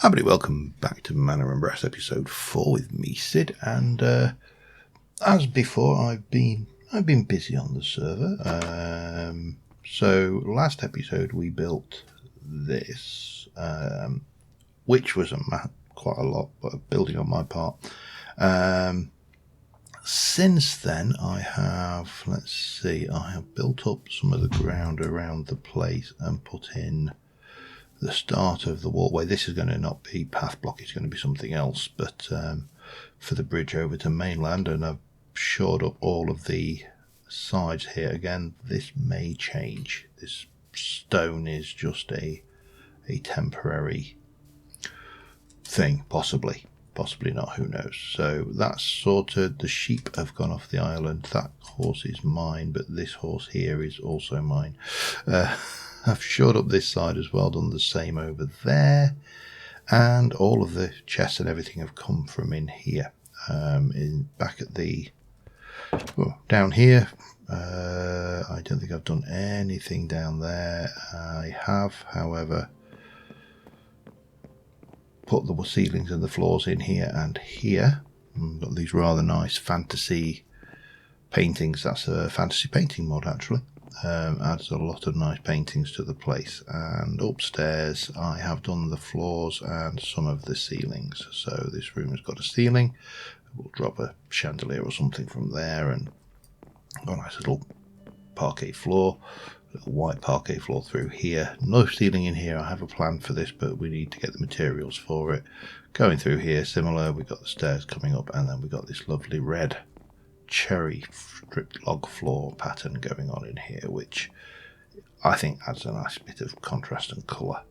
Everybody, welcome back to Manor and Brass episode 4 with me, Sid, and as before, I've been busy on the server. So last episode we built this, which was quite a lot, but building on my part. Since then, I have built up some of the ground around the place and put in the start of the walkway. This is going to not be path block, it's going to be something else, but for the bridge over to mainland, and I've shored up all of the sides here. Again, this may change. This stone is just a temporary thing, possibly not, who knows. So that's sorted. The sheep have gone off the island. That horse is mine, but this horse here is also mine. I've shored up this side as well, done the same over there, and all of the chests and everything have come from in here. Back at the down here, I don't think I've done anything down there. I have, however, put the ceilings and the floors in here and here. I've got these rather nice fantasy paintings. That's a fantasy painting mod, actually. Adds a lot of nice paintings to the place. And upstairs I have done the floors and some of the ceilings. So this room has got a ceiling. We'll drop a chandelier or something from there, and got a nice little parquet floor, little white parquet floor through here. No ceiling in here. I have a plan for this, but we need to get the materials for it. Going through here, similar. We've got the stairs coming up, and then we've got this lovely red cherry stripped log floor pattern going on in here, which I think adds a nice bit of contrast and colour.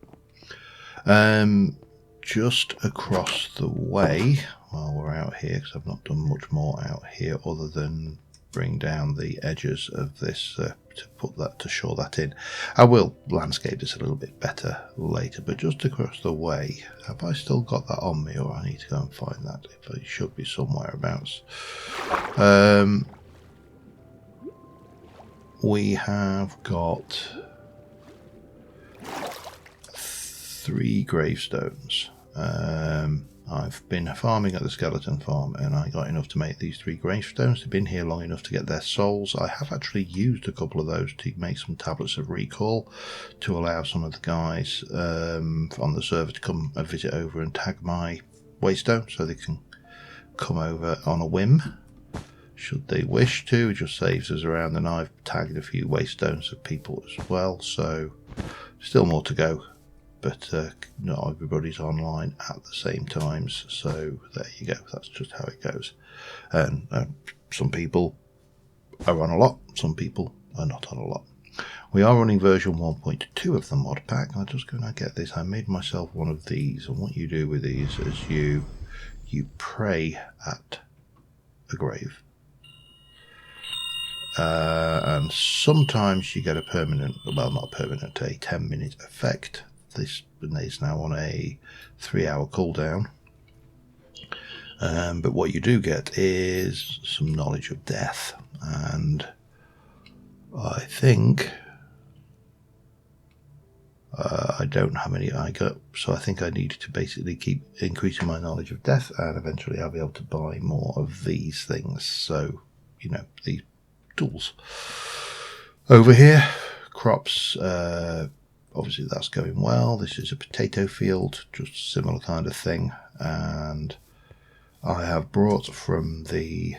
Just across the way, while we're out here, because I've not done much more out here other than bring down the edges of this to shore that in. I will landscape this a little bit better later, but just across the way, have I still got that on me, or I need to go and find that? If it should be somewhere abouts. We have got 3 gravestones. I've been farming at the skeleton farm, and I got enough to make these 3 gravestones. They've been here long enough to get their souls. I have actually used a couple of those to make some tablets of recall, to allow some of the guys on the server to come and visit over and tag my waystone, so they can come over on a whim should they wish to. It just saves us around, and I've tagged a few waystones of people as well, so still more to go. But not everybody's online at the same times, so there you go. That's just how it goes. And some people are on a lot, some people are not on a lot. We are running version 1.2 of the mod pack. I'm just going to get this. I made myself one of these, and what you do with these is you pray at a grave. And sometimes you get a permanent, well, not permanent, a 10-minute effect. This is now on a 3-hour cooldown, but what you do get is some knowledge of death, and I think I don't have any I got, so I think I need to basically keep increasing my knowledge of death, and eventually I'll be able to buy more of these things. So, you know, these tools over here, crops. Obviously that's going well. This is a potato field, just a similar kind of thing. And I have brought from the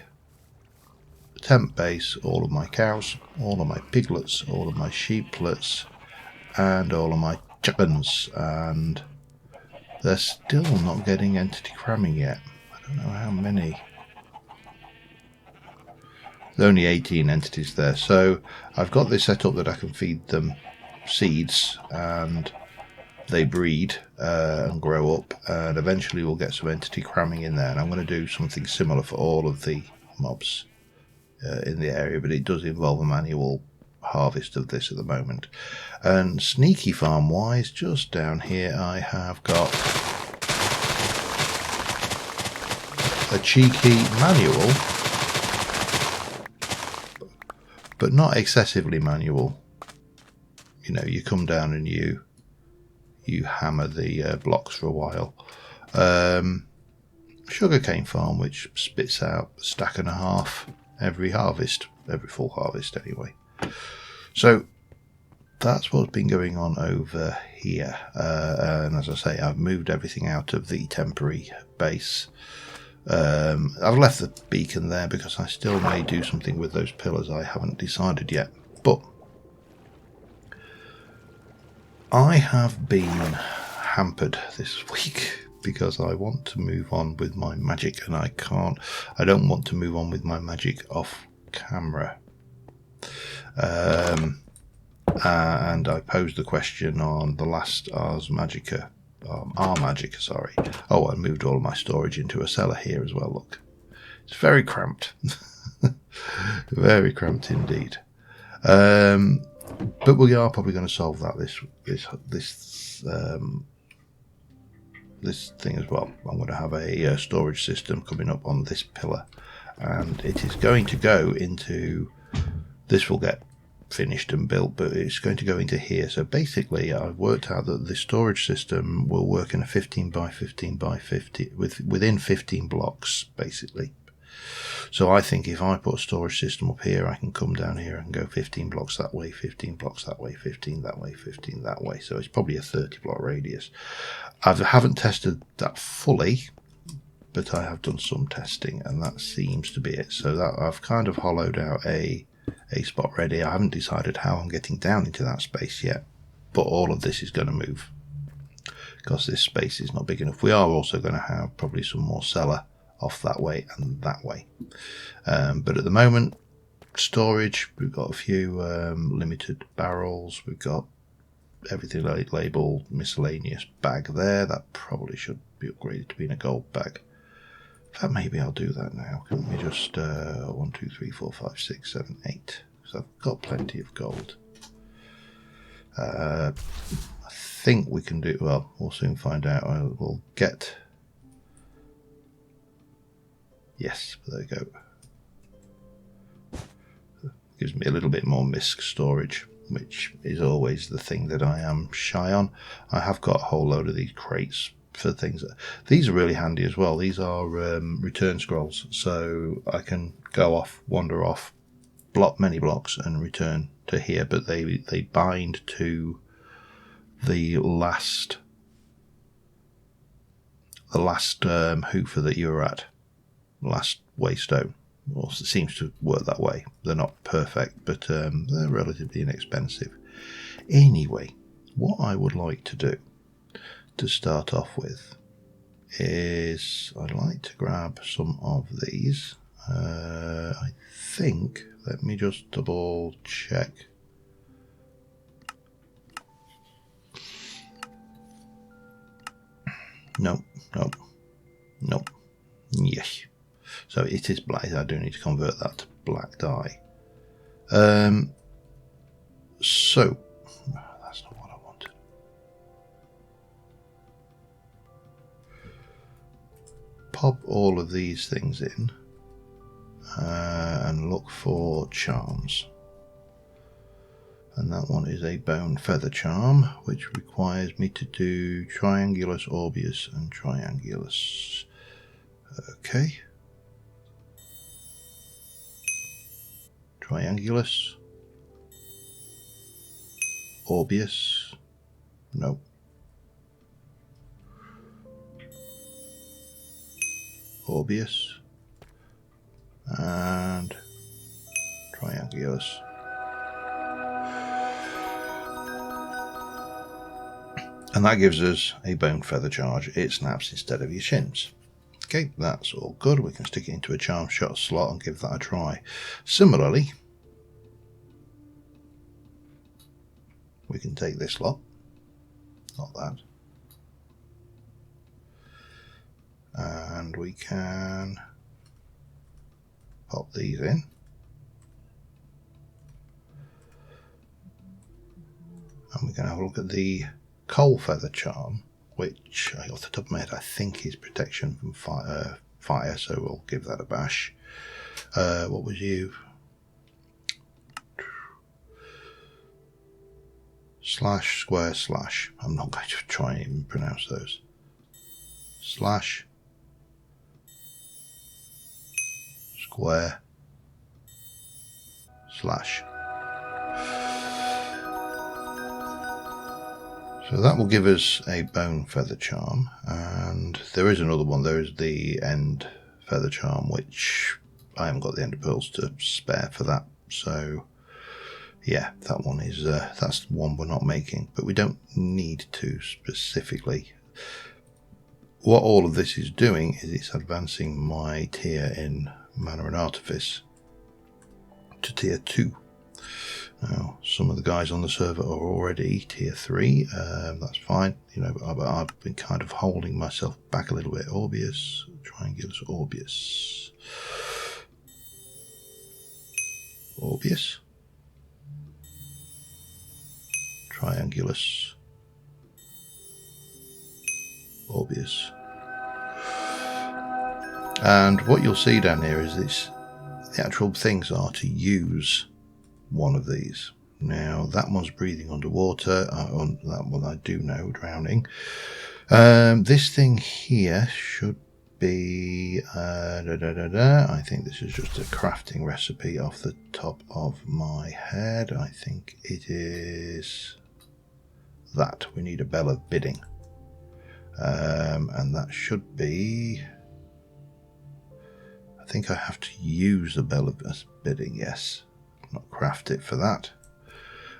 tent base all of my cows, all of my piglets, all of my sheeplets, and all of my chickens. And they're still not getting entity cramming yet. I don't know how many. There's only 18 entities there. So I've got this set up that I can feed them seeds, and they breed and grow up, and eventually we'll get some entity cramming in there. And I'm going to do something similar for all of the mobs in the area, but it does involve a manual harvest of this at the moment. And sneaky farm wise, just down here I have got a cheeky manual, but not excessively manual. You know, you come down and you you hammer the blocks for a while. Sugarcane farm, which spits out a stack and a half every harvest, every full harvest anyway. So that's what's been going on over here. And as I say, I've moved everything out of the temporary base. I've left the beacon there because I still may do something with those pillars. I haven't decided yet. But I have been hampered this week because I want to move on with my magic, and I can't. I don't want to move on with my magic off camera. And I posed the question on the last Ars Magica, sorry. Oh, I moved all of my storage into a cellar here as well. Look, it's very cramped, very cramped indeed. But we are probably going to solve that this thing as well. I'm going to have a storage system coming up on this pillar, and it is going to go into. This will get finished and built, but it's going to go into here. So basically, I've worked out that the storage system will work in a 15 by 15 by 50 within 15 blocks, basically. So I think if I put a storage system up here, I can come down here and go 15 blocks that way, 15 blocks that way, 15 that way, 15 that way. So it's probably a 30 block radius. I haven't tested that fully, but I have done some testing, and that seems to be it. So that I've kind of hollowed out a spot ready. I haven't decided how I'm getting down into that space yet, but all of this is going to move because this space is not big enough. We are also going to have probably some more cellar off that way and that way, but at the moment, storage, we've got a few limited barrels, we've got everything labeled miscellaneous bag there. That probably should be upgraded to being a gold bag. In fact, maybe I'll do that now. Can we just 1, 2, 3, 4, 5, 6, 7, 8? So I've got plenty of gold. I think we can do. Well, we'll soon find out. We'll get. Yes, there we go. Gives me a little bit more MISC storage, which is always the thing that I am shy on. I have got a whole load of these crates for things. These are really handy as well. These are return scrolls, so I can go off, wander off, block many blocks and return to here, but they bind to the last hoofer that you're at, last waystone. Well, it seems to work that way. They're not perfect, but they're relatively inexpensive. Anyway, what I would like to do to start off with is I'd like to grab some of these. I think, let me just double check. Nope. Yes. So it is black. I do need to convert that to black dye. So that's not what I wanted. Pop all of these things in and look for charms. And that one is a bone feather charm, which requires me to do triangulus, orbeus, and triangulus. Okay. Triangulus. Orbeus. Nope. Orbeus. And triangulus. And that gives us a bone feather charge. It snaps instead of your shins. Okay, that's all good. We can stick it into a charm shot slot and give that a try. Similarly, we can take this lot, not that, and we can pop these in. And we can have a look at the coal feather charm, which off the top of my head I think is protection from fire, so we'll give that a bash. What was you? slash square slash. I'm not going to try and even pronounce those. Slash square slash. So that will give us a bone feather charm, and there is another one. There is the end feather charm, which I haven't got the ender pearls to spare for that. So yeah, that one is that's the one we're not making, but we don't need to specifically. What all of this is doing is it's advancing my tier in Manner and Artifice to tier 2. Now, some of the guys on the server are already tier 3. That's fine, you know. But I've been kind of holding myself back a little bit. Orbeus, Triangulus, Orbeus, Orbeus, Triangulus, Orbeus. And what you'll see down here is this: the actual things are to use one of these. Now that one's breathing underwater. On that one I do know, drowning. This thing here should be I think this is just a crafting recipe off the top of my head. I think it is that we need a bell of bidding, and that should be, I think I have to use the bell of bidding, yes, not craft it for that.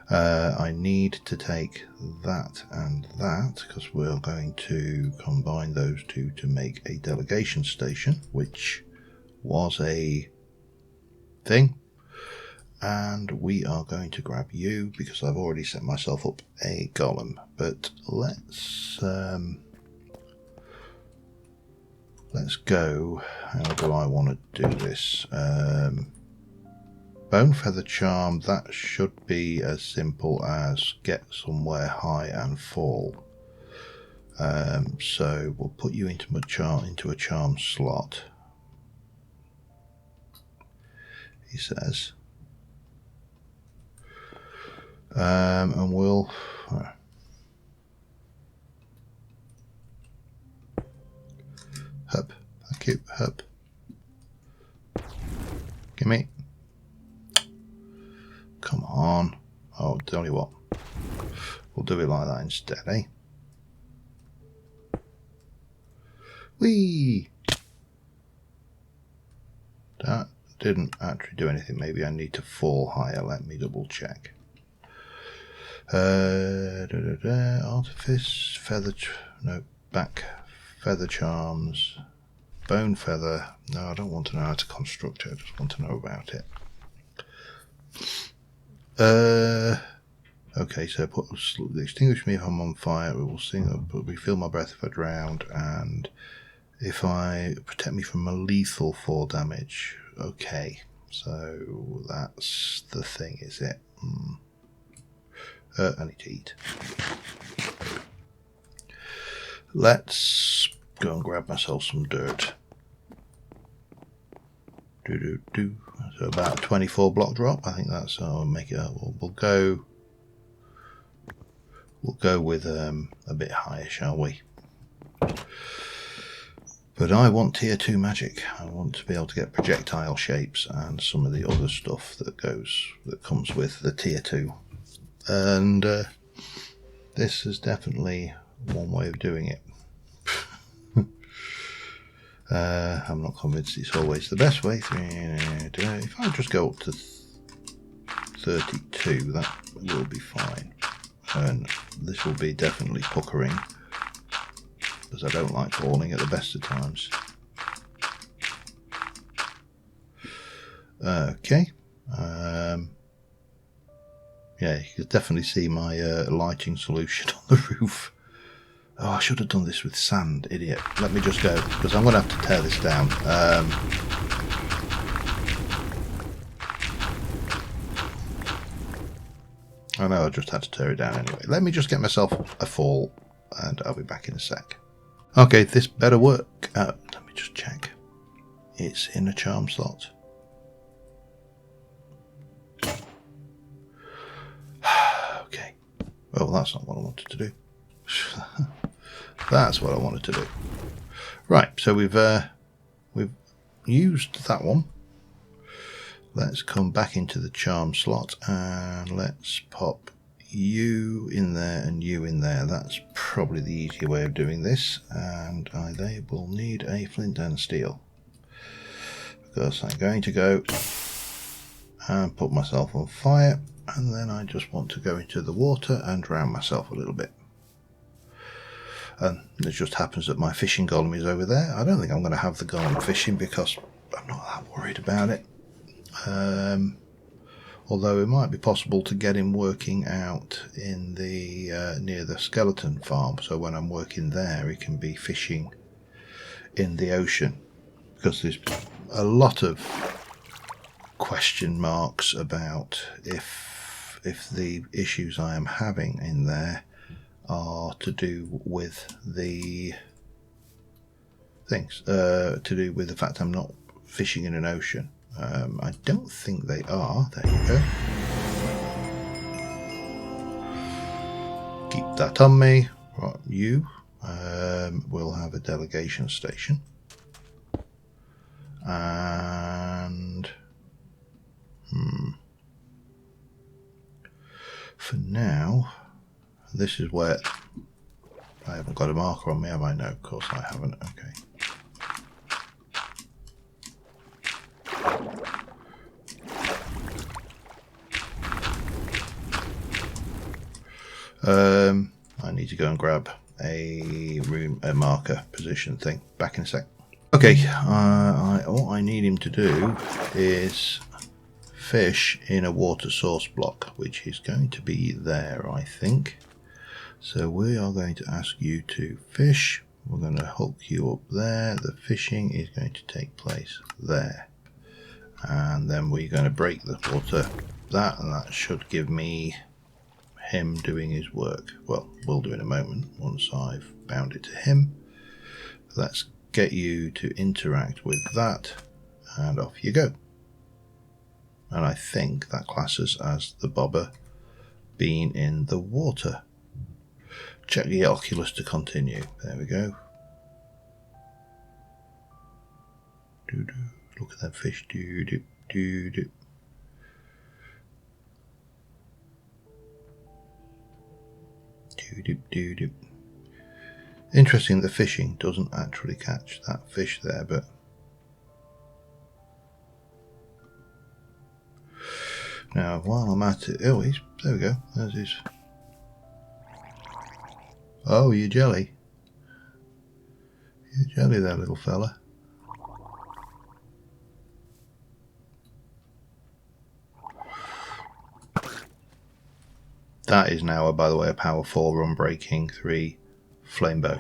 I need to take that and that, because we're going to combine those two to make a delegation station, which was a thing. And we are going to grab you, because I've already set myself up a golem. But let's go. How do I want to do this? Bone feather charm, that should be as simple as get somewhere high and fall. So we'll put you into a charm slot. He says, and we'll. Hub, thank you, hub. Gimme. Come on. Oh, tell you what. We'll do it like that instead, eh? Whee! That didn't actually do anything. Maybe I need to fall higher. Let me double check. Artifice, feather, no, back feather charms, bone feather. No, I don't want to know how to construct it. I just want to know about it. Okay, so extinguish me if I'm on fire. It will refill my breath if I drown, and if I protect me from a lethal fall damage. Okay, so that's the thing, is it? I need to eat. Let's go and grab myself some dirt. So about a 24 block drop. I think that's. I'll make it. We'll go with a bit higher, shall we? But I want tier 2 magic. I want to be able to get projectile shapes and some of the other stuff that comes with the tier 2. And this is definitely one way of doing it. I'm not convinced it's always the best way. If I just go up to 32, that will be fine. And this will be definitely puckering, because I don't like falling at the best of times. Okay. Yeah, you can definitely see my lighting solution on the roof. Oh, I should have done this with sand, idiot. Let me just go, because I'm going to have to tear this down. I know, I just had to tear it down anyway. Let me just get myself a fall, and I'll be back in a sec. Okay, this better work. Let me just check. It's in a charm slot. Okay. Oh, that's not what I wanted to do. That's what I wanted to do. Right, so we've used that one. Let's come back into the charm slot and let's pop you in there and you in there. That's probably the easier way of doing this. And they will need a flint and steel, because I'm going to go and put myself on fire, and then I just want to go into the water and drown myself a little bit. And it just happens that my fishing golem is over there. I don't think I'm going to have the golem fishing because I'm not that worried about it. Although it might be possible to get him working out in the near the skeleton farm, so when I'm working there he can be fishing in the ocean, because there's a lot of question marks about if the issues I am having in there are to do with the things, to do with the fact I'm not fishing in an ocean. I don't think they are. There you go. Keep that on me. Right, you will have a delegation station. And for now, this is where I haven't got a marker on me, have I? No, of course I haven't. Okay. I need to go and grab a marker position thing. Back in a sec. Okay, what I need him to do is fish in a water source block, which is going to be there, I think. So we are going to ask you to fish. We're going to hook you up there. The fishing is going to take place there. And then we're going to break the water, and that should give me him doing his work. Well, we'll do in a moment once I've bound it to him. Let's get you to interact with that, and off you go. And I think that classes as the bobber being in the water. Check the oculus to continue. There we go. Doo-doo. Look at that fish. Doo-doo, doo-doo. Doo-doo, doo-doo. Interesting, the fishing doesn't actually catch that fish there, but now while I'm at it, oh, there we go. There's his. Oh, you jelly. You jelly there, little fella. That is now, by the way, a power 4 unbreaking 3 flame bow.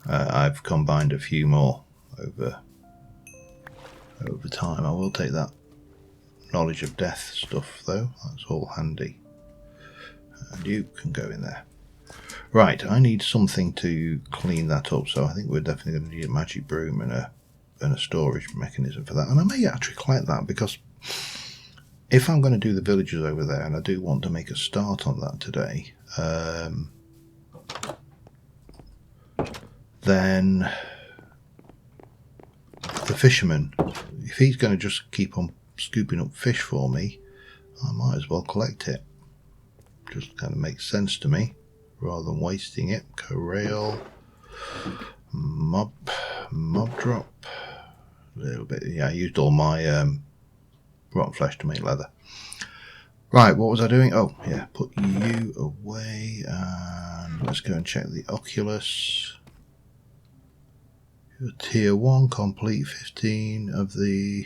I've combined a few more over time. I will take that knowledge of death stuff though. That's all handy. And you can go in there. Right, I need something to clean that up, so I think we're definitely going to need a magic broom and a storage mechanism for that. And I may actually collect that, because if I'm going to do the villagers over there, and I do want to make a start on that today, then the fisherman, if he's going to just keep on scooping up fish for me, I might as well collect it. Just kind of makes sense to me, rather than wasting it. Corral, mob drop, a little bit. Yeah, I used all my rotten flesh to make leather. Right, what was I doing? Oh, yeah, put you away, and let's go and check the oculus. You're tier 1, complete 15 of the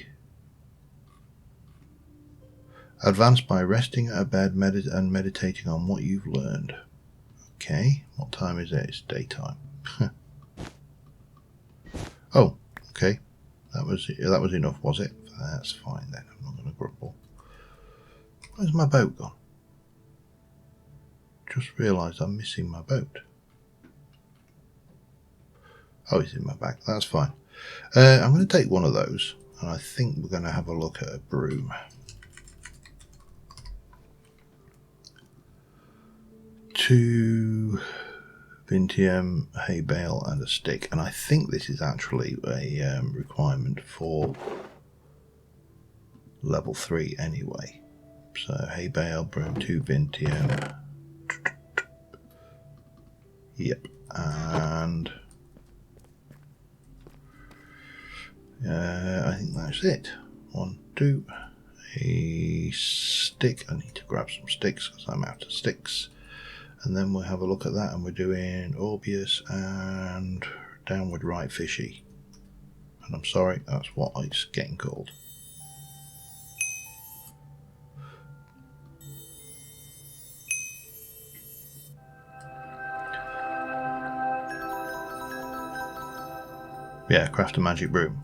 advance by resting at a bed and meditating on what you've learned. Okay, what time is it? It's daytime. Oh, okay, that was enough, was it? That's fine then. I'm not going to grumble. Where's my boat gone? Just realised I'm missing my boat. Oh, it's in my bag. That's fine. I'm going to take one of those, and I think we're going to have a look at a broom. 2 Vintium, hay bale and a stick. And I think this is actually a requirement for level 3 anyway. So hay bale, broom, 2 Vintium. Yep. And I think that's it. 1, 2. A stick. I need to grab some sticks because I'm out of sticks. And then we'll have a look at that, and we're doing Orbeus and downward right fishy. And I'm sorry, that's what it's getting called. Yeah, craft a magic broom.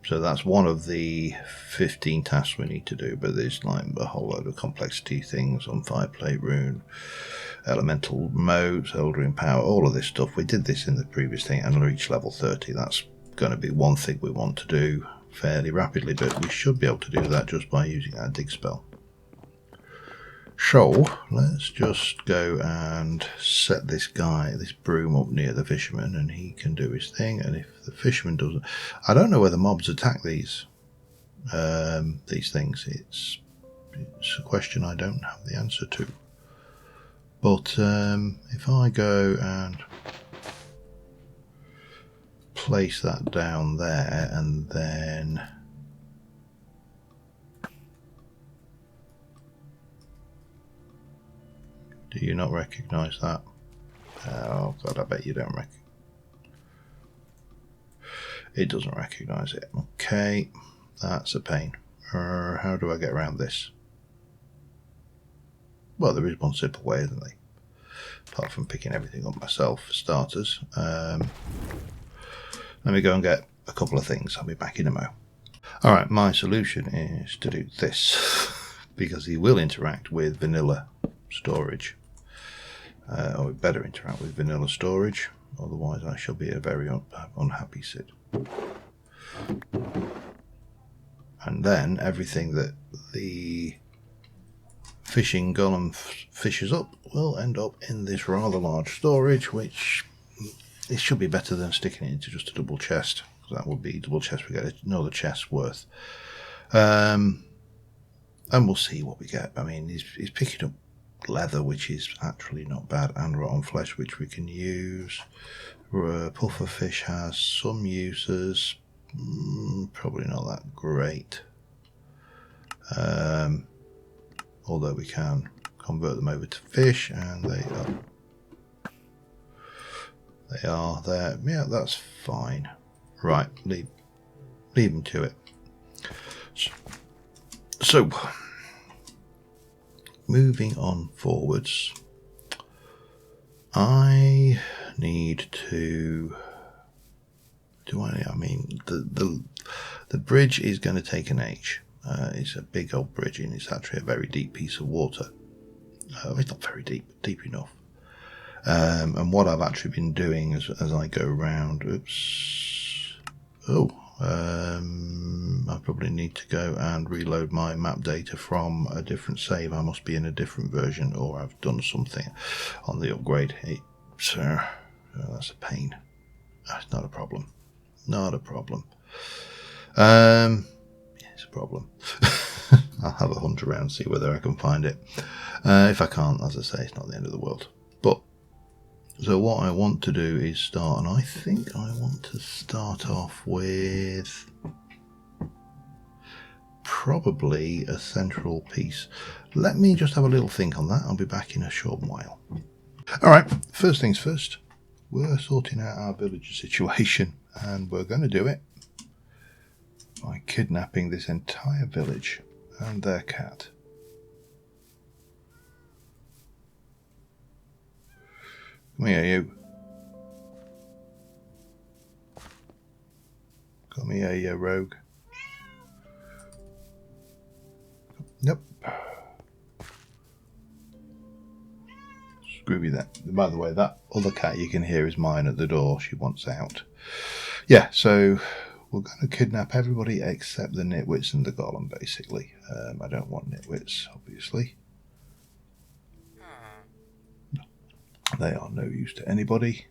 So that's one of the 15 tasks we need to do, but there's like a whole load of complexity things on fireplate rune, elemental modes, eldering power, all of this stuff. We did this in the previous thing and reached level 30. That's going to be one thing we want to do fairly rapidly, but we should be able to do that just by using our dig spell. So let's just go and set this broom up near the fisherman, and he can do his thing. And if the fisherman doesn't, I don't know whether mobs attack these things. It's a question I don't have the answer to. But if I go and place that down there, and then do you not recognise that? Oh god, I bet you don't recognise. It doesn't recognise it. Okay, that's a pain. How do I get around this? Well, there is one simple way, isn't there? Apart from picking everything up myself for starters. Let me go and get a couple of things. I'll be back in a mo. Alright, my solution is to do this because he will interact with vanilla storage. Or better interact with vanilla storage, otherwise I shall be a very unhappy Sid. And then everything that the fishing golem fishes up will end up in this rather large storage, which it should be better than sticking it into just a double chest, because that would be double chest, we get another chest's worth. And we'll see what we get. I mean, he's picking up leather, which is actually not bad, and rotten flesh, which we can use. Puffer fish has some uses, probably not that great, although we can convert them over to fish, and they are there. Yeah, that's fine. Right, leave them to it. So moving on forwards, I need to I mean the bridge is going to take an age. It's a big old bridge, and it's actually a very deep piece of water. It's not very deep, but deep enough. And what I've actually been doing as I go around, I probably need to go and reload my map data from a different save. I must be in a different version, or I've done something on the upgrade. That's a pain. That's not a problem. Not a problem. Yeah, it's a problem. I'll have a hunt around, see whether I can find it. If I can't, as I say, it's not the end of the world. But so what I want to do is start, and I think I want to start off with probably a central piece. Let me just have a little think on that. I'll be back in a short while. Alright, first things first. We're sorting out our villager situation, and we're going to do it by kidnapping this entire village and their cat. Come here, you. Come here, you rogue. Nope. Screw that. By the way, that other cat you can hear is mine at the door. She wants out. Yeah, so we're going to kidnap everybody except the nitwits and the golem, basically. I don't want nitwits, obviously. They are no use to anybody.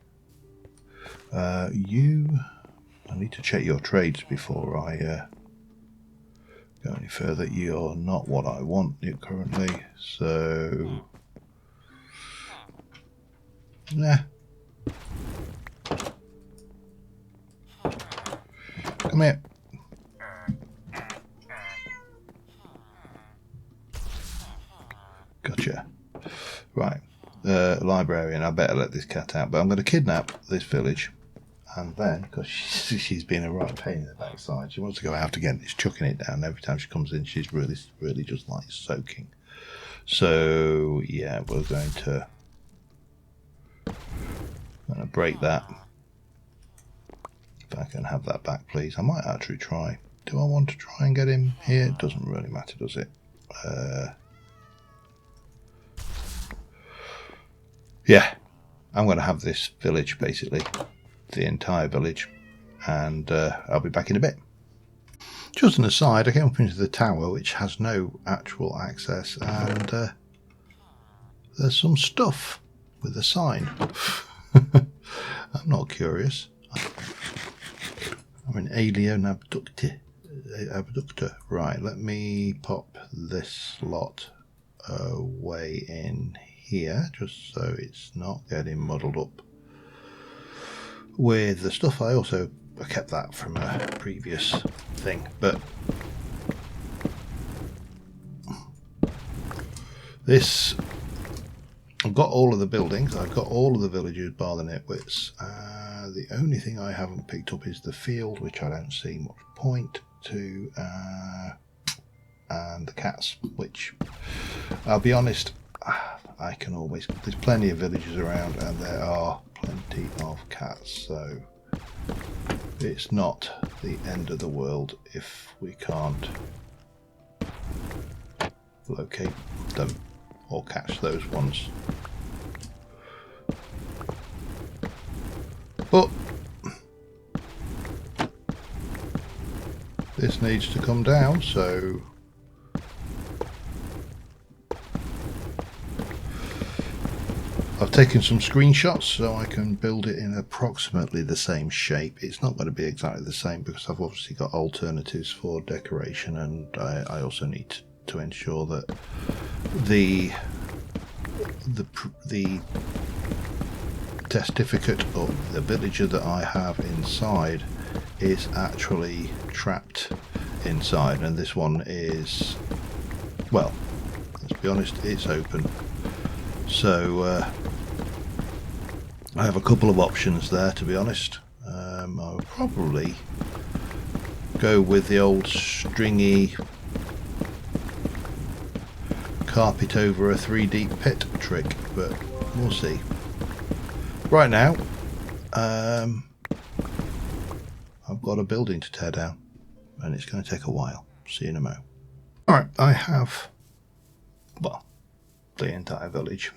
I need to check your trades before I go any further. You're not what I want currently, so nah. Come here. Gotcha. Right. Librarian, I better let this cat out, but I'm going to kidnap this village. And then, because she's been a right pain in the backside, she wants to go out again. It's chucking it down. Every time she comes in, she's really just like soaking. So, yeah, we're going to break that. If I can have that back, please. I might actually try. Do I want to try and get him here? It doesn't really matter, does it? Yeah, I'm going to have this village, basically. The entire village. And I'll be back in a bit. Just an aside, I came up into the tower, which has no actual access, and there's some stuff with a sign. I'm not curious. I'm an alien abductor. Right, let me pop this lot away in here, just so it's not getting muddled up with the stuff. I kept that from a previous thing, but this, I've got all of the buildings, I've got all of the villages bar the nitwits. The only thing I haven't picked up is the field, which I don't see much point to, and the cats, which I'll be honest, I can always, there's plenty of villages around and there are plenty of cats, so it's not the end of the world if we can't locate them or catch those ones. But this needs to come down, so I've taken some screenshots so I can build it in approximately the same shape. It's not going to be exactly the same because I've obviously got alternatives for decoration, and I also need to ensure that the testificate of the villager that I have inside is actually trapped inside, and this one is, well, let's be honest, it's open. So I have a couple of options there, to be honest. I would probably go with the old stringy carpet over a 3D pit trick, but we'll see. Right now, I've got a building to tear down, and it's going to take a while. See you in a mo. Alright, I have, well, the entire village.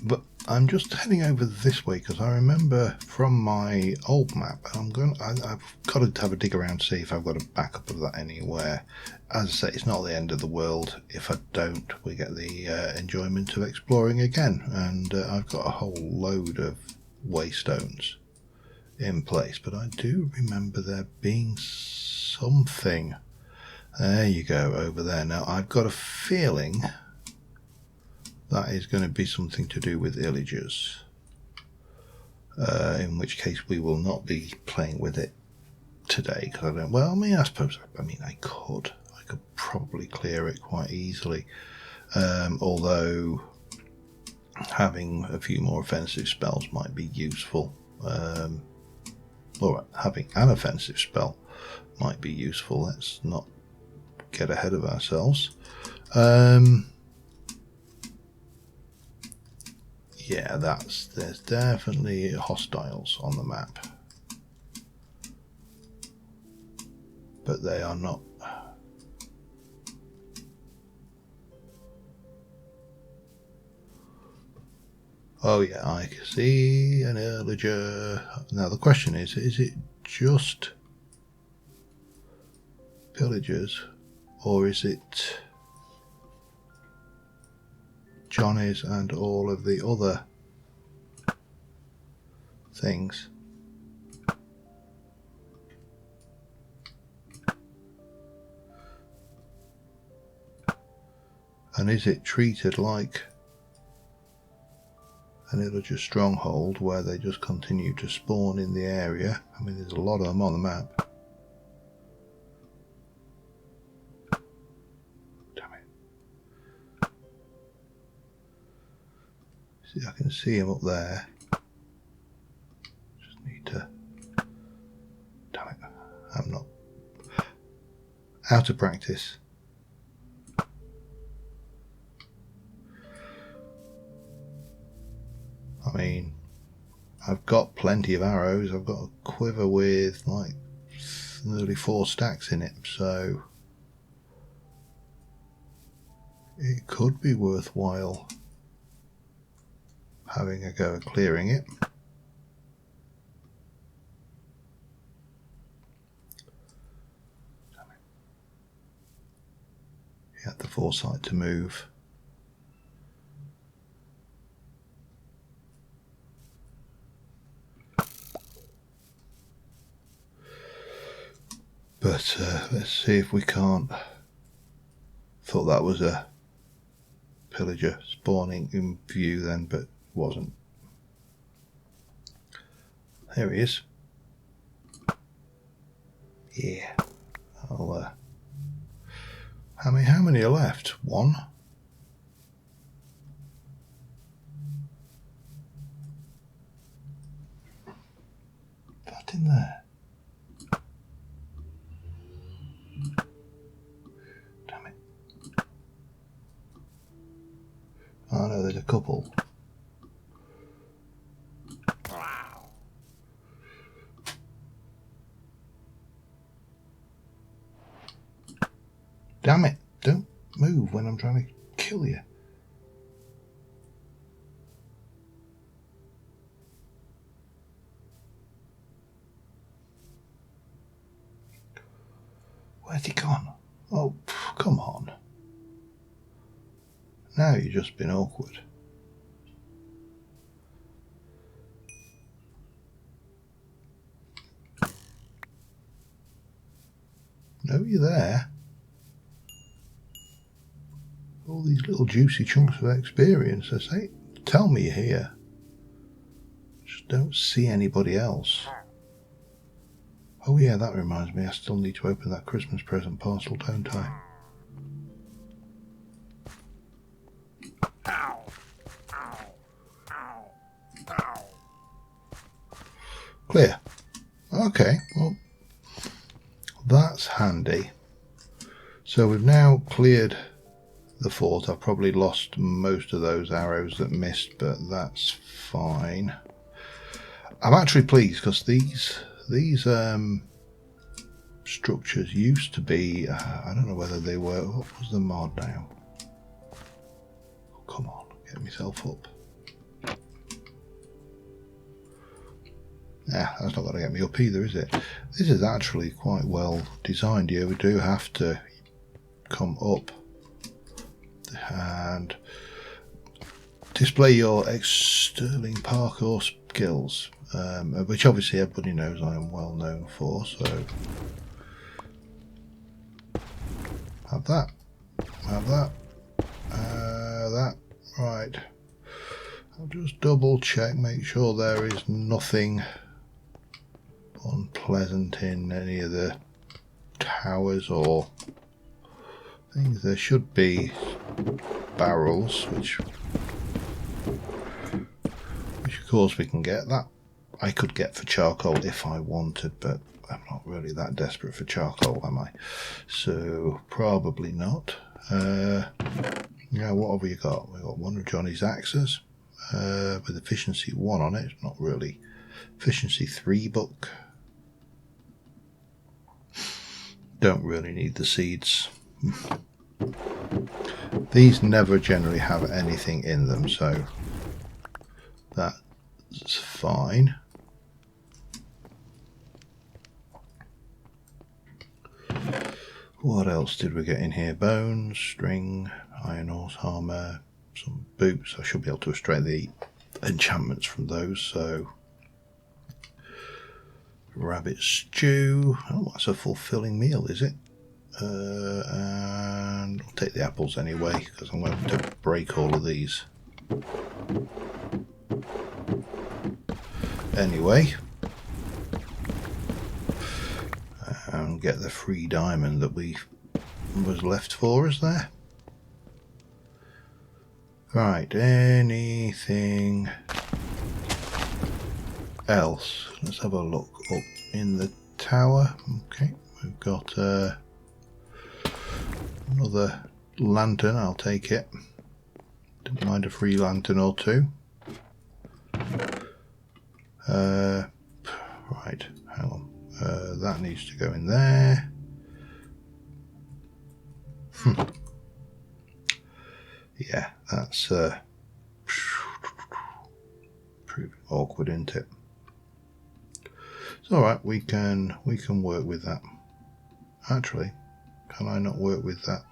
But I'm just heading over this way because I remember from my old map, I've got to have a dig around to see if I've got a backup of that anywhere. As I say, it's not the end of the world. If I don't, we get the enjoyment of exploring again. And I've got a whole load of waystones in place, but I do remember there being something. There you go, over there. Now, I've got a feeling that is going to be something to do with illagers, in which case we will not be playing with it today, because I don't, well, I mean, I suppose, I could probably clear it quite easily, although having a few more offensive spells might be useful, or having an offensive spell might be useful. Let's not get ahead of ourselves. Yeah, there's definitely hostiles on the map, but they are not. Oh yeah, I can see an illager. Now the question is it just villagers, or is it Johnny's and all of the other things. And is it treated like an Illager stronghold where they just continue to spawn in the area? I mean, there's a lot of them on the map. Damn it. See, I can see him up there. Just need to... Damn it. I'm not... Out of practice. I mean, I've got plenty of arrows. I've got a quiver with like nearly 4 stacks in it, so it could be worthwhile having a go at clearing it. He had the foresight to move. But let's see if we can't. Thought that was a pillager spawning in view then, but wasn't. There he is. Yeah. I'll. How many are left? 1. That in there. Oh no, there's a couple. Damn it, don't move when I'm trying to kill you. Where's he gone? Oh, come on. Now you've just been awkward. No, you're there. All these little juicy chunks of experience. I say, tell me you're here. Just don't see anybody else. Oh yeah, that reminds me, I still need to open that Christmas present parcel, don't I? Clear. Okay, well, that's handy. So we've now cleared the fort. I've probably lost most of those arrows that missed, but that's fine. I'm actually pleased because these structures used to be, I don't know whether they were, what was the mod now? Oh, come on, get myself up. Yeah, that's not going to get me up either, is it? This is actually quite well designed here. We do have to come up and display your sterling parkour skills, which obviously everybody knows I am well known for, so have that, that, right. I'll just double check, make sure there is nothing unpleasant in any of the towers or things. There should be barrels, which of course we can get. That I could get for charcoal if I wanted, but I'm not really that desperate for charcoal, am I? So probably not. Yeah, what have we got? We've got one of Johnny's axes with efficiency 1 on it. It's not really efficiency 3 book. Don't really need the seeds. These never generally have anything in them, so that's fine. What else did we get in here? Bones, string, iron horse armor, some boots. I should be able to extract the enchantments from those. So rabbit stew. Oh, that's a fulfilling meal, is it? And I'll take the apples anyway, because I'm going to break all of these. Anyway, and get the free diamond that was left for us there. Right, anything else? Let's have a look up in the tower. Okay, we've got another lantern. I'll take it. Don't mind a free lantern or two. Right, hang on. That needs to go in there. Yeah, that's proving awkward, isn't it? It's all right. We can work with that. Actually, can I not work with that?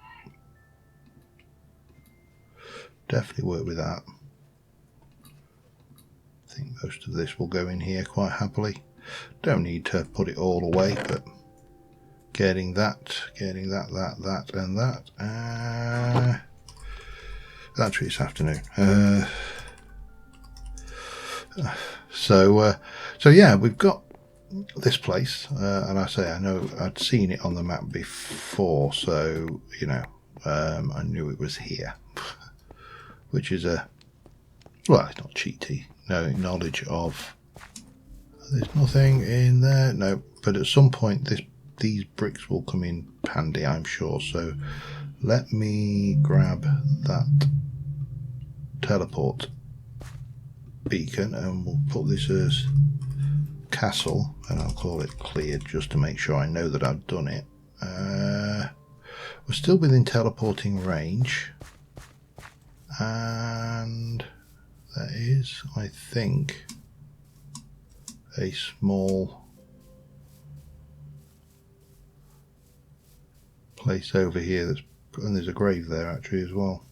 Definitely work with that. I think most of this will go in here quite happily. Don't need to put it all away, but getting that, and that. Actually, it's afternoon. So yeah, we've got this place, and I know I'd seen it on the map before, so you know, I knew it was here, which is well, it's not cheaty. No knowledge of. There's nothing in there, no. But at some point, these bricks will come in handy, I'm sure. So let me grab that teleport beacon, and we'll put this as castle, and I'll call it cleared just to make sure I know that I've done it. We're still within teleporting range, and there is, I think, a small place over here and there's a grave there actually as well.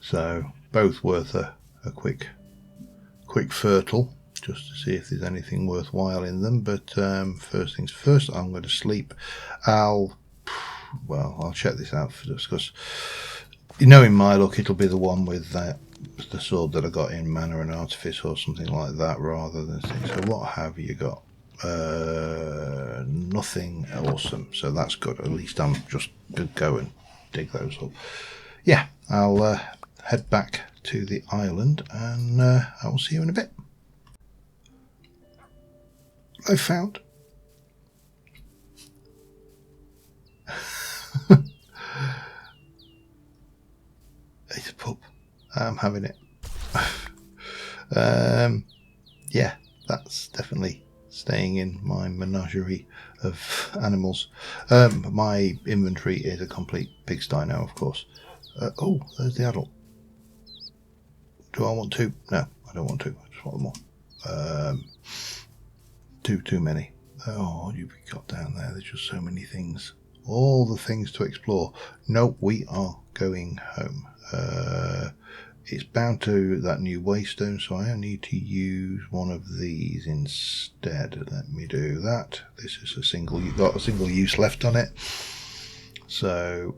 So both worth a quick fertile just to see if there's anything worthwhile in them. But first things first, I'm going to sleep. I'll check this out first, because you know, in my luck it'll be the one with the sword that I got in Mana and Artifice or something like that rather than things. So what have you got? Nothing awesome, so that's good. At least I'm just going to go and dig those up. Yeah, I'll head back to the island, and I will see you in a bit. I found it's a pup. I'm having it. Yeah, that's definitely staying in my menagerie of animals. My inventory is a complete pigsty now, of course. Oh, there's the adult. Do I want two? No, I don't want two. I just want them all. Too many. Oh, what have you got down there? There's just so many things. All the things to explore. No, we are going home. It's bound to that new waystone, so I need to use one of these instead. Let me do that. This is got a single use left on it. So,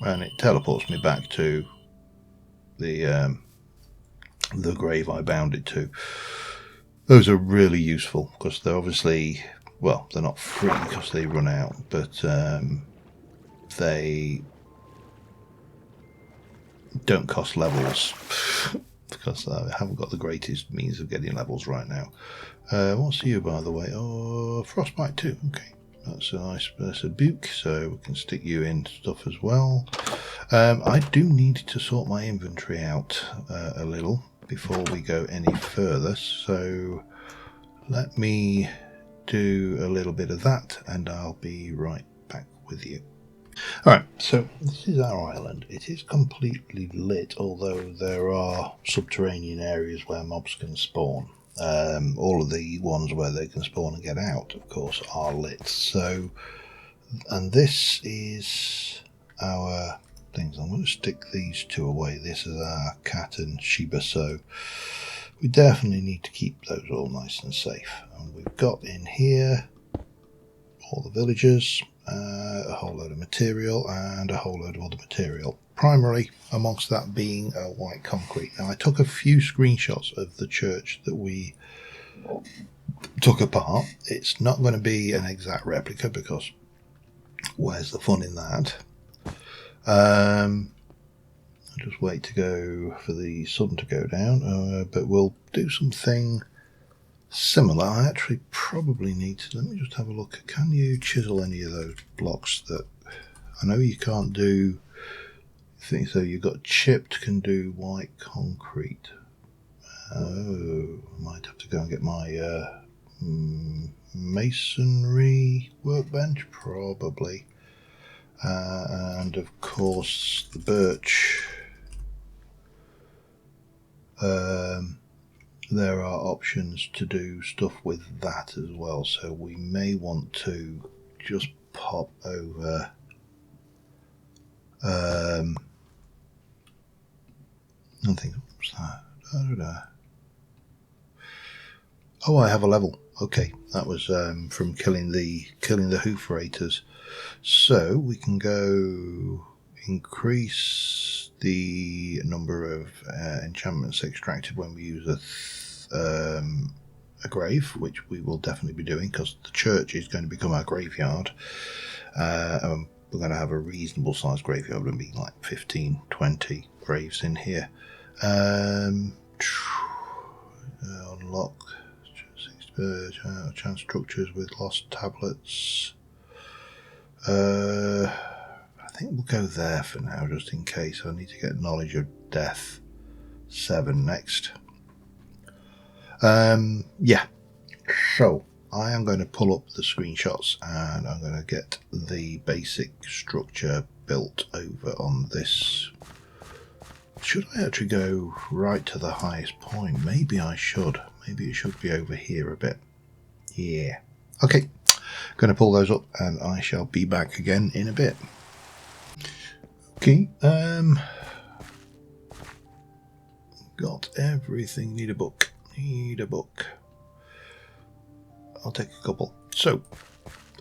and it teleports me back to the grave I bound it to. Those are really useful because they're obviously, well, they're not free because they run out, but they don't cost levels because I haven't got the greatest means of getting levels right now. What's you, by the way? Oh, frostbite too. Okay, that's a nice. That's a book, so we can stick you in stuff as well. I do need to sort my inventory out a little before we go any further, so let me do a little bit of that and I'll be right back with you. Alright, so this is our island. It is completely lit, although there are subterranean areas where mobs can spawn. All of the ones where they can spawn and get out, of course, are lit. So And this is our things. I'm going to stick these two away. This is our cat and Shiba, so we definitely need to keep those all nice and safe. And we've got in here all the villagers, a whole load of material and a whole load of other material. Primarily amongst that being white concrete. Now I took a few screenshots of the church that we took apart. It's not going to be an exact replica because where's the fun in that? I'll just wait to go for the sun to go down, but we'll do something similar. I actually probably need to, let me just have a look. Can you chisel any of those blocks that, I know you can't do things, so you've got chipped, can do white concrete. Oh, I might have to go and get my masonry workbench, probably. And of course the birch. There are options to do stuff with that as well, so we may want to just pop over I think, what's that? Oh, I have a level. Okay, that was from killing the hoofrators. So we can go increase the number of enchantments extracted when we use a grave, which we will definitely be doing because the church is going to become our graveyard. We're going to have a reasonable sized graveyard, and be like 15, 20 graves in here. Unlock chance structures with lost tablets. I think we'll go there for now, just in case. I need to get knowledge of death 7 next. Yeah. So I am going to pull up the screenshots and I'm going to get the basic structure built over on this. Should I actually go right to the highest point? Maybe I should. Maybe it should be over here a bit. Yeah. Okay. Going to pull those up and I shall be back again in a bit. Okay. Got everything. Need a book. I'll take a couple. So,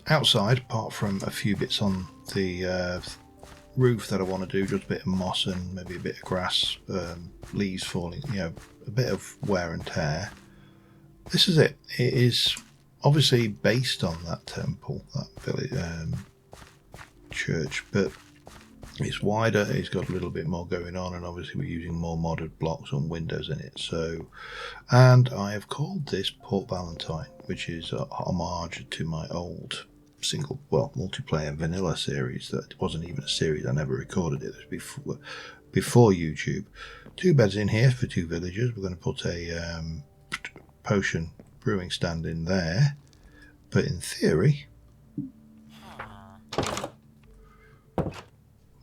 outside, apart from a few bits on the roof that I want to do, just a bit of moss and maybe a bit of grass, leaves falling, a bit of wear and tear. This is it. It is obviously based on that temple, that village, church, but it's wider, it's got a little bit more going on, and obviously we're using more modded blocks and windows in it. So, and I have called this Port Valentine, which is a homage to my old multiplayer vanilla series that wasn't even a series. I never recorded it. It was before YouTube. 2 beds in here for 2 villagers. We're going to put a potion brewing stand in there, but in theory,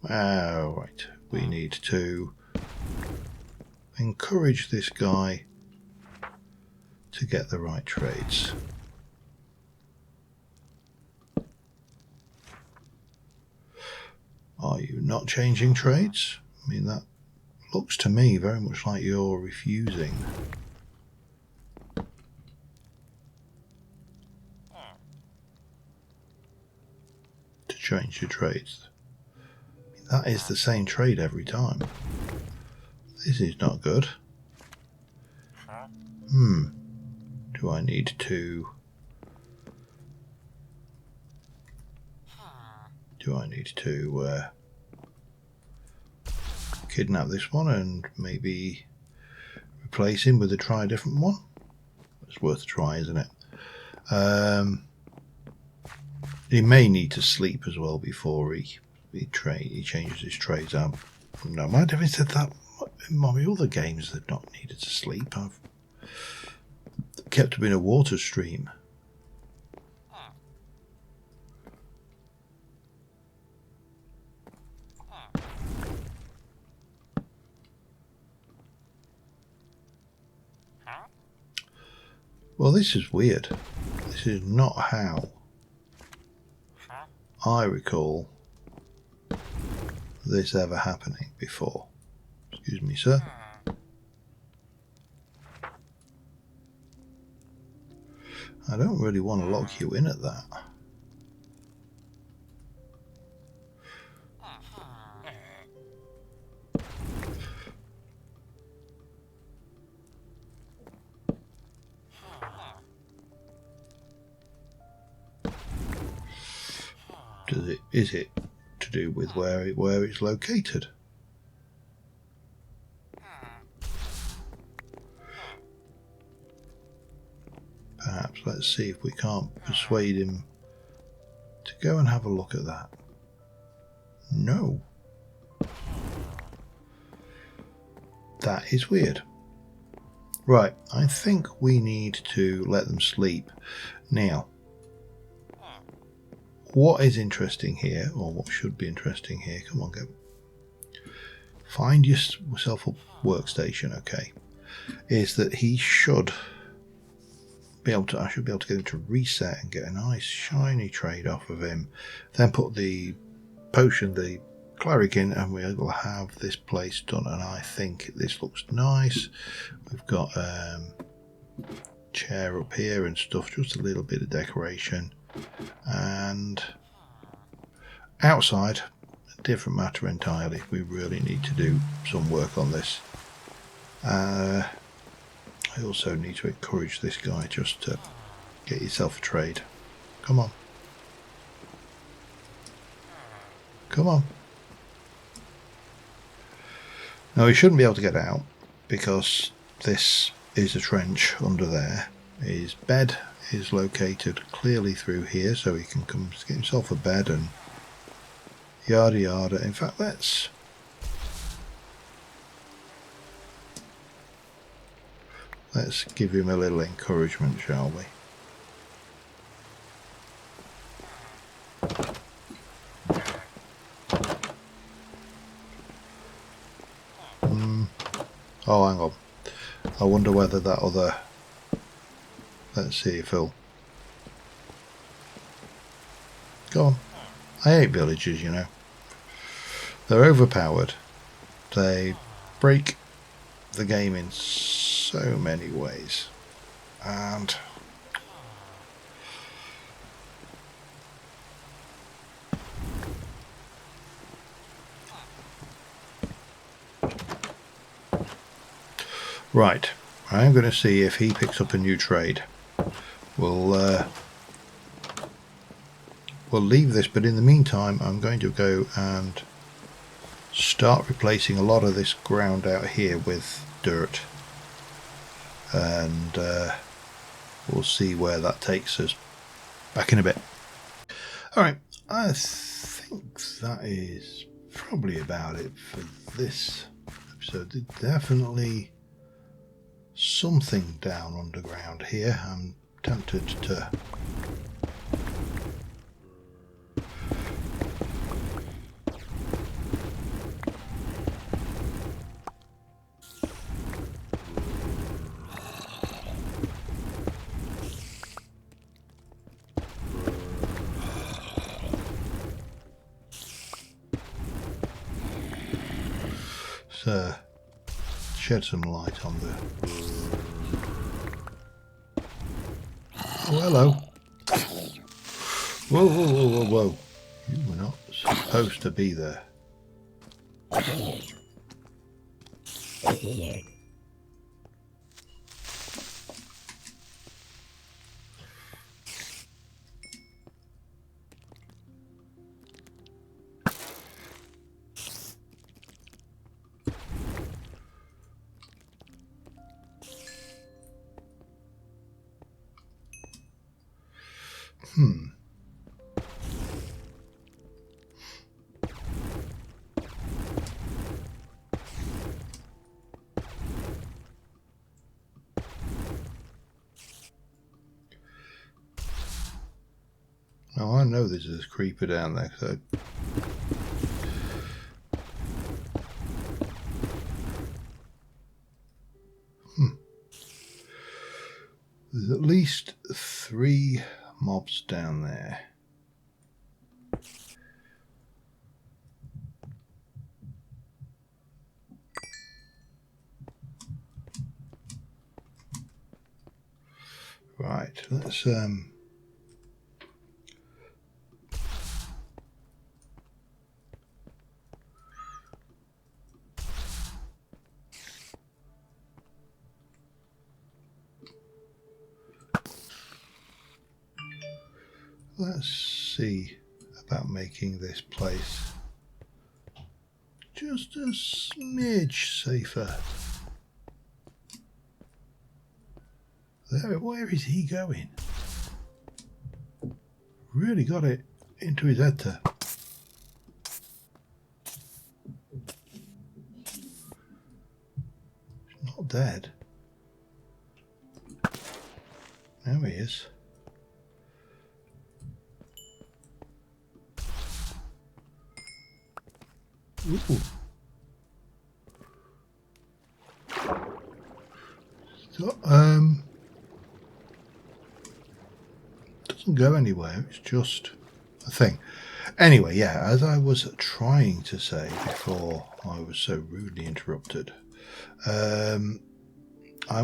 right, we need to encourage this guy to get the right trades. Are you not changing trades? I mean, that looks to me very much like you're refusing. To change your trades. That is the same trade every time. This is not good. Do I need to... kidnap this one and maybe replace him with a different one? It's worth a try, isn't it? He may need to sleep as well before he changes his trades out. No, might have said that in my other games they've not needed to sleep. I've kept him in a water stream. Well, this is weird. This is not how I recall this ever happening before. Excuse me, sir. I don't really want to lock you in at that. Is it to do with where it's located? Perhaps let's see if we can't persuade him to go and have a look at that. No. That is weird. Right, I think we need to let them sleep. Now, what is interesting here, or what should be interesting here, come on, go. Find yourself a workstation, okay, is that he should be able to, I should be able to get him to reset and get a nice shiny trade off of him. Then put the potion, the cleric in, and we will have this place done. And I think this looks nice. We've got chair up here and stuff, just a little bit of decoration. And outside, a different matter entirely. We really need to do some work on this. I also need to encourage this guy just to get yourself a trade. Come on. Come on. Now he shouldn't be able to get out because this is a trench under there. His bed is located clearly through here, so he can come get himself a bed and yada yada. In fact, let's give him a little encouragement, shall we? Oh, hang on. I wonder whether that other... Let's see if he'll... Go on. I hate villagers, you know. They're overpowered. They break the game in so many ways. And... Right, I'm going to see if he picks up a new trade. We'll leave this, but in the meantime I'm going to go and start replacing a lot of this ground out here with dirt, and we'll see where that takes us. Back in a bit. Alright, I think that is probably about it for this episode. Definitely something down underground here. I'm tempted to shed some light on the... Oh, hello. Whoa, whoa, whoa, whoa, whoa. You were not supposed to be there. Now I know there's a creeper down there, so there's at least 3 mobs down there. Right, let's see about making this place just a smidge safer. There, where is he going? Really got it into his head there. He's not dead. There he is. Ooh. So, doesn't go anywhere. It's just a thing. Anyway, yeah, as I was trying to say before I was so rudely interrupted, I'm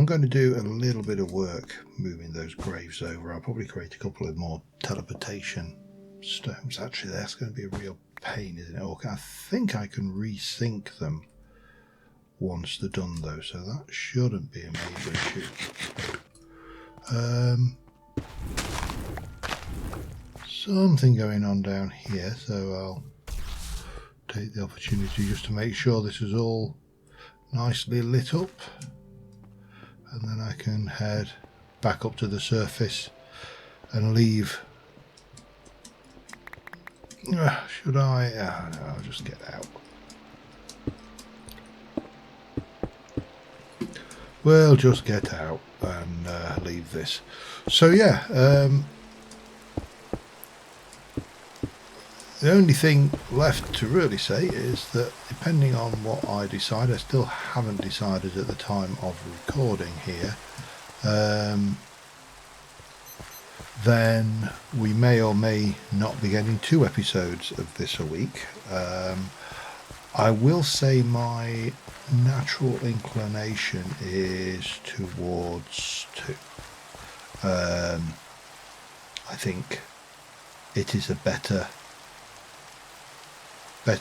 going to do a little bit of work moving those graves over. I'll probably create a couple of more teleportation stones. Actually, that's going to be a real pain, isn't it? Or I think I can resync them once they're done, though, so that shouldn't be a major issue. Something going on down here, so I'll take the opportunity just to make sure this is all nicely lit up, and then I can head back up to the surface and leave. Should I? No, I'll just get out. We'll just get out and leave this. So yeah, the only thing left to really say is that depending on what I decide, I still haven't decided at the time of recording here, then we may or may not be getting 2 episodes of this a week. I will say my natural inclination is towards 2. I think it is a better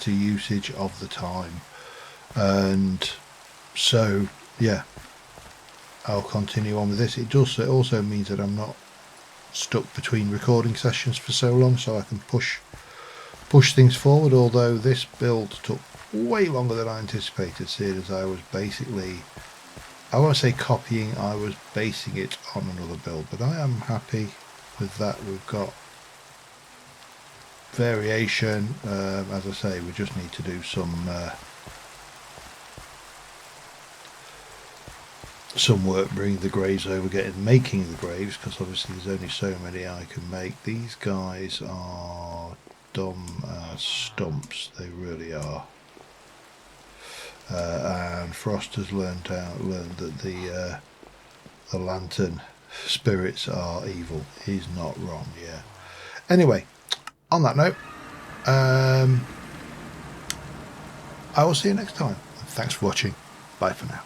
usage of the time, and so yeah, I'll continue on with this. It also means that I'm not stuck between recording sessions for so long, so I can push things forward, although this build took way longer than I anticipated, seeing as I was basically, I won't say copying, I was basing it on another build, but I am happy with that. We've got variation. As I say, we just need to do some work bringing the graves over, making the graves, because obviously there's only so many I can make. These guys are dumb stumps, they really are. And Frost has learned that the lantern spirits are evil. He's not wrong, yeah. Anyway, on that note, I will see you next time. Thanks for watching. Bye for now.